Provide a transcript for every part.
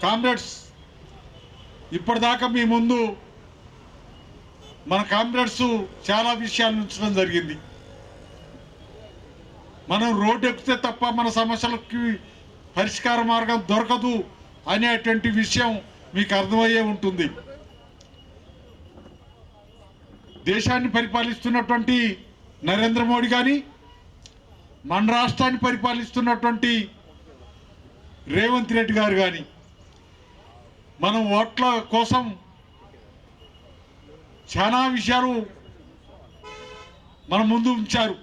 Comrades ఇప్పటిదాకా మీ ముందు మన కామ్రేడ్స్ చాలా విషయాలు ఉంచడం జరిగింది. మనం రోడ్డు ఎక్కితే తప్ప మన సమస్యలకి పరిష్కార మార్గం దొరకదు అనేటువంటి విషయం మీకు అర్థమయ్యే ఉంటుంది. దేశాన్ని పరిపాలిస్తున్నటువంటి నరేంద్ర మోడీ కానీ, మన రాష్ట్రాన్ని పరిపాలిస్తున్నటువంటి రేవంత్ రెడ్డి గారు కానీ మనం ఓట్ల కోసం చాలా విషయాలు మన ముందు ఉంచారు.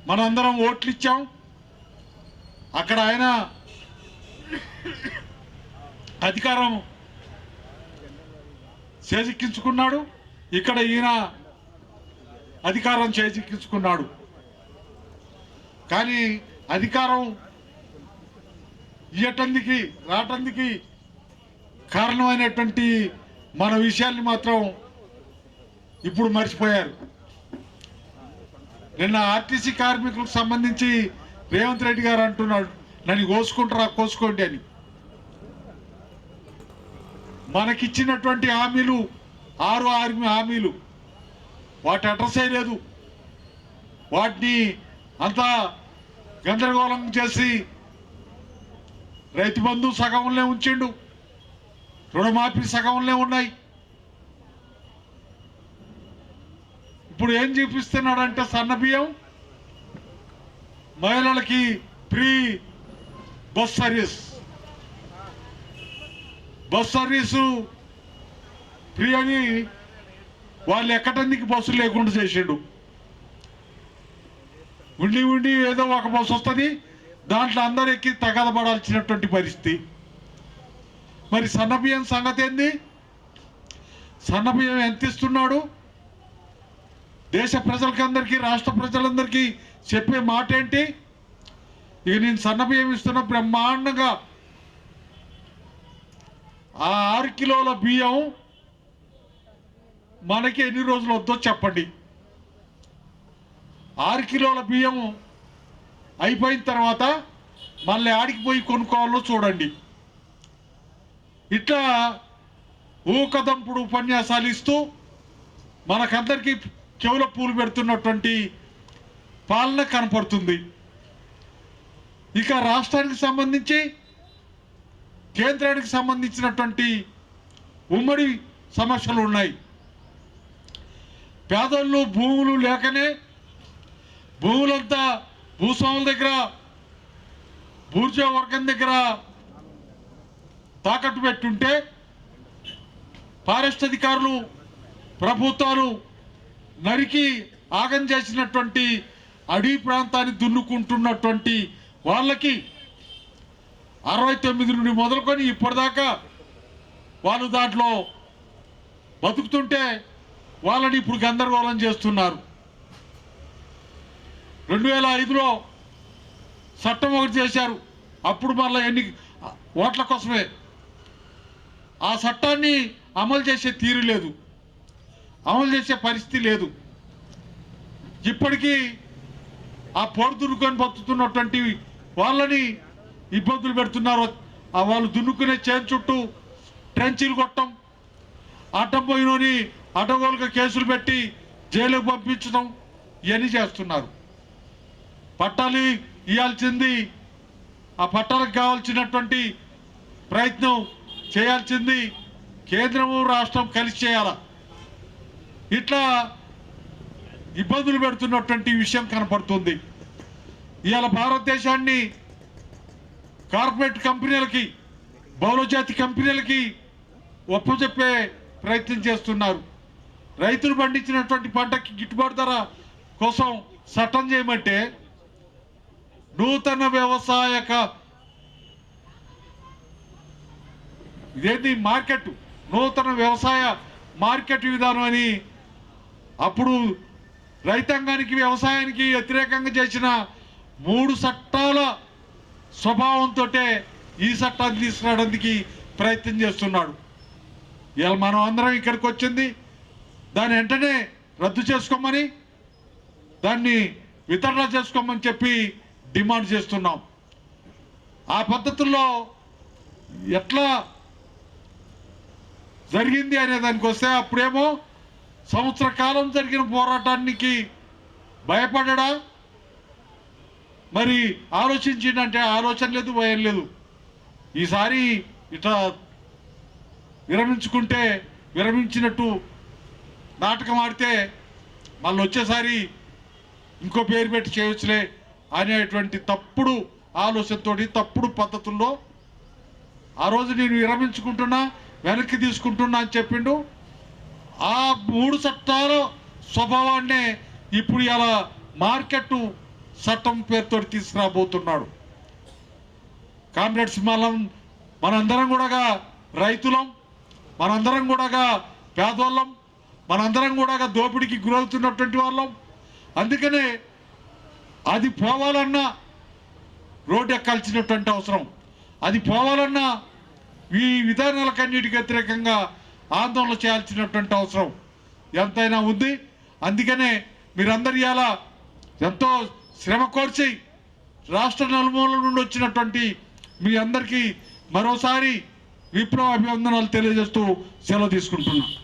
మనందరం ఓట్లు ఇచ్చాం. అక్కడ ఆయన అధికారం చేజిక్కించుకున్నాడు, ఇక్కడ ఈయన అధికారం చేజిక్కించుకున్నాడు. కానీ అధికారం ఇయ్యటందుకి రావటానికి కారణమైనటువంటి మన విషయాల్ని మాత్రం ఇప్పుడు మర్చిపోయారు. నిన్న ఆర్టీసీ కార్మికులకు సంబంధించి రేవంత్ రెడ్డి గారు అంటున్నాడు, నన్ను కోసుకుంటారా కోసుకోండి అని. మనకిచ్చినటువంటి హామీలు 6 హామీలు, వాటి అడ్రస్ లేదు. వాటిని అంతా గందరగోళం చేసి రైతు బంధు సగంలో ఉంచిండు, రుణమాఫీ సగంలో ఉన్నాయి. ఇప్పుడు ఏం చూపిస్తున్నాడంటే సన్న బియ్యం, మహిళలకి ఫ్రీ బస్ సర్వీసు ఫ్రీ అని వాళ్ళు ఎక్కటానికి బస్సులు లేకుండా చేసిండు. ఉండి ఏదో ఒక బస్సు వస్తుంది, దాంట్లో అందరు ఎక్కి తగలబడాల్సినటువంటి పరిస్థితి. మరి సన్నబియ్యం సంగతి ఏంది? సన్నబియ్యం ఎంత ఇస్తున్నాడు? దేశ ప్రజలకందరికీ, రాష్ట్ర ప్రజలందరికీ చెప్పే మాట ఏంటి? ఇక నేను సన్నబియ్యం ఇస్తున్న బ్రహ్మాండంగా ఆ 6 కిలోల బియ్యం మనకి ఎన్ని రోజులు వద్దో చెప్పండి. 6 కిలోల బియ్యం అయిపోయిన తర్వాత మళ్ళీ ఆడికి పోయి కొనుక్కోవాలో చూడండి. ఇట్లా ఊకదంపుడు ఉపన్యాసాలు ఇస్తూ మనకందరికీ చెవుల పూలు పెడుతున్నటువంటి పాలన కనపడుతుంది. ఇక రాష్ట్రానికి సంబంధించి, కేంద్రానికి సంబంధించినటువంటి ఉమ్మడి సమస్యలు ఉన్నాయి. పేదోళ్ళు భూములు లేకనే భూములంతా భూస్వాముల దగ్గర, బూర్జా వర్గం దగ్గర తాకట్టు పెట్టుంటే ఫారెస్ట్ అధికారులు, ప్రభుత్వాలు నరికి ఆగం చేసినటువంటి అడవి ప్రాంతాన్ని దున్నుకుంటున్నటువంటి వాళ్ళకి 69 నుండి మొదలుకొని ఇప్పటిదాకా వాళ్ళు దాంట్లో బతుకుతుంటే వాళ్ళని ఇప్పుడు గందరగోళం చేస్తున్నారు. 2005లో చట్టం ఒకటి చేశారు, అప్పుడు మళ్ళీ ఓట్ల కోసమే. ఆ చట్టాన్ని అమలు చేసే తీరు లేదు, అమలు చేసే పరిస్థితి లేదు. ఇప్పటికీ ఆ పొడు దున్నుకొని బతుకుతున్నటువంటి వాళ్ళని ఇబ్బందులు పెడుతున్నారు. వాళ్ళు దున్నుకునే చేను చుట్టూ ట్రెంచీలు కొట్టడం, అడ్డం పోయినోని అడ్డగోలుగా కేసులు పెట్టి జైలుకు పంపించడం, ఇవన్నీ చేస్తున్నారు. పట్టాలు ఇవ్వాల్సింది, ఆ పట్టాలకు కావాల్సినటువంటి ప్రయత్నం చేయాల్సింది కేంద్రము రాష్ట్రం కలిసి చేయాల. ఇట్లా ఇబ్బందులు పెడుతున్నటువంటి విషయం కనపడుతుంది. ఇవాళ భారతదేశాన్ని కార్పొరేట్ కంపెనీలకి, బహుళజాతి కంపెనీలకి ఒప్పచెప్పే ప్రయత్నం చేస్తున్నారు. రైతులు పండించినటువంటి పంటకి గిట్టుబాటు ధర కోసం చట్టం చేయమంటే నూతన వ్యవసాయక ఇదేంటి మార్కెట్, నూతన వ్యవసాయ మార్కెట్ విధానం అని అప్పుడు రైతాంగానికి, వ్యవసాయానికి వ్యతిరేకంగా చేసిన 3 చట్టాల స్వభావంతో ఈ చట్టాన్ని తీసుకురావడానికి ప్రయత్నం చేస్తున్నాడు. ఇలా మనం అందరం ఇక్కడికి వచ్చింది దాన్ని వెంటనే రద్దు చేసుకోమని, దాన్ని వితరణ చేసుకోమని చెప్పి డిమాండ్ చేస్తున్నాం. ఆ పద్ధతుల్లో ఎట్లా జరిగింది అనే దానికి వస్తే అప్పుడేమో సంవత్సర కాలం జరిగిన పోరాటానికి భయపడడా, మరి ఆలోచించిందంటే ఆలోచన లేదు, భయం లేదు. ఈసారి ఇట్లా విరమించుకుంటే విరమించినట్టు నాటకం ఆడితే మళ్ళీ వచ్చేసారి ఇంకో పేరు పెట్టి చేయొచ్చులే అనేటువంటి తప్పుడు ఆలోచనతో, తప్పుడు పద్ధతుల్లో ఆ రోజు నేను విరమించుకుంటున్నా, వెనక్కి తీసుకుంటున్నా అని చెప్పిండు. ఆ 3 చట్టాల స్వభావాన్నే ఇప్పుడు ఇలా మార్కెట్ చట్టం పేరుతో తీసుకురాబోతున్నాడు. కామ్రేడ్స్ మనందరం కూడా రైతులం, మనందరం కూడా పేదోళ్ళం, మనందరం కూడా దోపిడీకి గురవుతున్నటువంటి వాళ్ళం. అందుకనే అది పోవాలన్నా రోడ్డు ఎక్కాల్సినటువంటి అవసరం, అది పోవాలన్నా ఈ విధానాలకన్నిటికి వ్యతిరేకంగా ఆందోళన చేయాల్సినటువంటి అవసరం ఎంతైనా ఉంది. అందుకనే మీరందరూ ఇలా ఎంతో శ్రమ కోర్చి రాష్ట్ర నలుమూలల నుండి వచ్చినటువంటి మీ అందరికీ మరోసారి విప్లవ అభివందనాలు తెలియజేస్తూ సెలవు తీసుకుంటున్నాను.